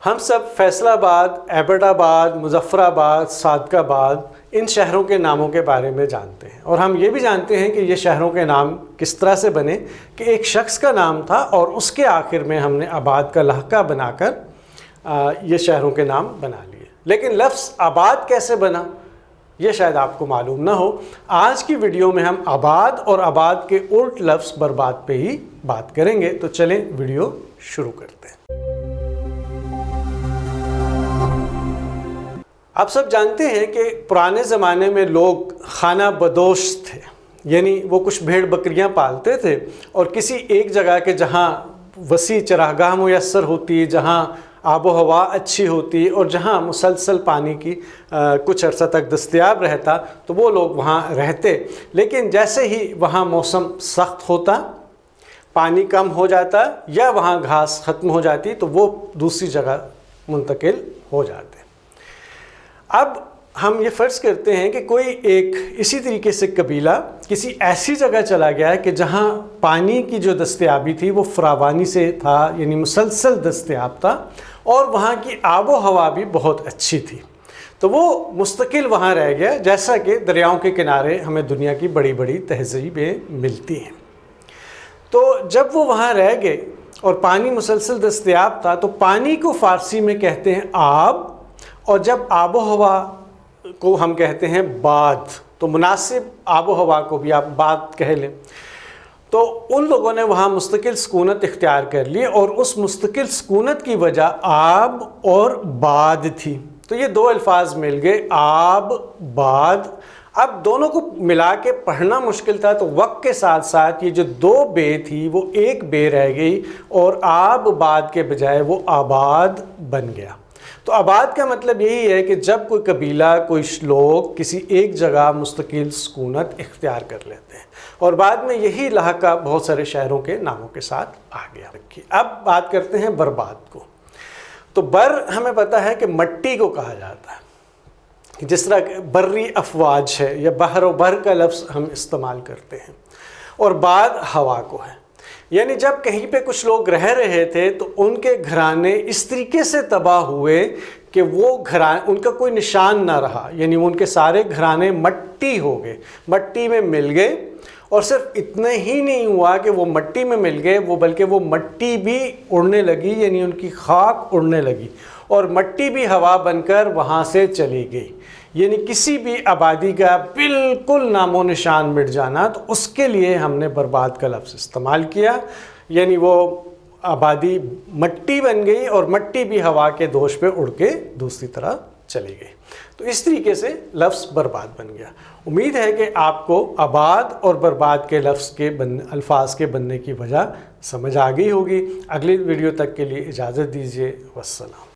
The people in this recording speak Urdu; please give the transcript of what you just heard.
ہم سب فیصل آباد، ایبٹ آباد، مظفر آباد، صادق آباد ان شہروں کے ناموں کے بارے میں جانتے ہیں، اور ہم یہ بھی جانتے ہیں کہ یہ شہروں کے نام کس طرح سے بنے کہ ایک شخص کا نام تھا اور اس کے آخر میں ہم نے آباد کا لہقہ بنا کر یہ شہروں کے نام بنا لیے۔ لیکن لفظ آباد کیسے بنا یہ شاید آپ کو معلوم نہ ہو۔ آج کی ویڈیو میں ہم آباد اور آباد کے الٹ لفظ برباد پہ ہی بات کریں گے، تو چلیں ویڈیو شروع کرتے ہیں۔ آپ سب جانتے ہیں کہ پرانے زمانے میں لوگ خانہ بدوش تھے، یعنی وہ کچھ بھیڑ بکریاں پالتے تھے اور کسی ایک جگہ کے جہاں وسیع چراگاہ میسر ہوتی، جہاں آب و ہوا اچھی ہوتی اور جہاں مسلسل پانی کی کچھ عرصہ تک دستیاب رہتا تو وہ لوگ وہاں رہتے۔ لیکن جیسے ہی وہاں موسم سخت ہوتا، پانی کم ہو جاتا یا وہاں گھاس ختم ہو جاتی تو وہ دوسری جگہ منتقل ہو جاتے۔ اب ہم یہ فرض کرتے ہیں کہ کوئی ایک اسی طریقے سے قبیلہ کسی ایسی جگہ چلا گیا ہے کہ جہاں پانی کی جو دستیابی تھی وہ فراوانی سے تھا، یعنی مسلسل دستیاب تھا، اور وہاں کی آب و ہوا بھی بہت اچھی تھی، تو وہ مستقل وہاں رہ گیا، جیسا کہ دریاؤں کے کنارے ہمیں دنیا کی بڑی بڑی تہذیبیں ملتی ہیں۔ تو جب وہ وہاں رہ گئے اور پانی مسلسل دستیاب تھا تو پانی کو فارسی میں کہتے ہیں آب، اور جب آب و ہوا کو ہم کہتے ہیں باد، تو مناسب آب و ہوا کو بھی آپ باد کہہ لیں۔ تو ان لوگوں نے وہاں مستقل سکونت اختیار کر لی اور اس مستقل سکونت کی وجہ آب اور باد تھی۔ تو یہ دو الفاظ مل گئے، آب باد۔ اب دونوں کو ملا کے پڑھنا مشکل تھا، تو وقت کے ساتھ ساتھ یہ جو دو بے تھی وہ ایک بے رہ گئی اور آب باد کے بجائے وہ آباد بن گیا۔ تو آباد کا مطلب یہی ہے کہ جب کوئی قبیلہ، کوئی لوگ کسی ایک جگہ مستقل سکونت اختیار کر لیتے ہیں، اور بعد میں یہی لہقہ بہت سارے شہروں کے ناموں کے ساتھ آ گیا۔ اب بات کرتے ہیں برباد کو۔ تو بر ہمیں پتہ ہے کہ مٹی کو کہا جاتا ہے، جس طرح بری افواج ہے یا بحر و بر کا لفظ ہم استعمال کرتے ہیں، اور بعد ہوا کو ہے، یعنی جب کہیں پہ کچھ لوگ رہ رہے تھے تو ان کے گھرانے اس طریقے سے تباہ ہوئے کہ وہ ان کا کوئی نشان نہ رہا، یعنی ان کے سارے گھرانے مٹی ہو گئے، مٹی میں مل گئے۔ اور صرف اتنا ہی نہیں ہوا کہ وہ مٹی میں مل گئے، وہ بلکہ وہ مٹی بھی اڑنے لگی، یعنی ان کی خاک اڑنے لگی، اور مٹی بھی ہوا بن کر وہاں سے چلی گئی، یعنی کسی بھی آبادی کا بالکل نام و نشان مٹ جانا۔ تو اس کے لیے ہم نے برباد کا لفظ استعمال کیا، یعنی وہ آبادی مٹی بن گئی اور مٹی بھی ہوا کے دوش پہ اڑ کے دوسری طرح چلی گئی۔ تو اس طریقے سے لفظ برباد بن گیا۔ امید ہے کہ آپ کو آباد اور برباد کے لفظ کے الفاظ کے بننے کی وجہ سمجھ آ گئی ہوگی۔ اگلی ویڈیو تک کے لیے اجازت دیجیے، والسلام۔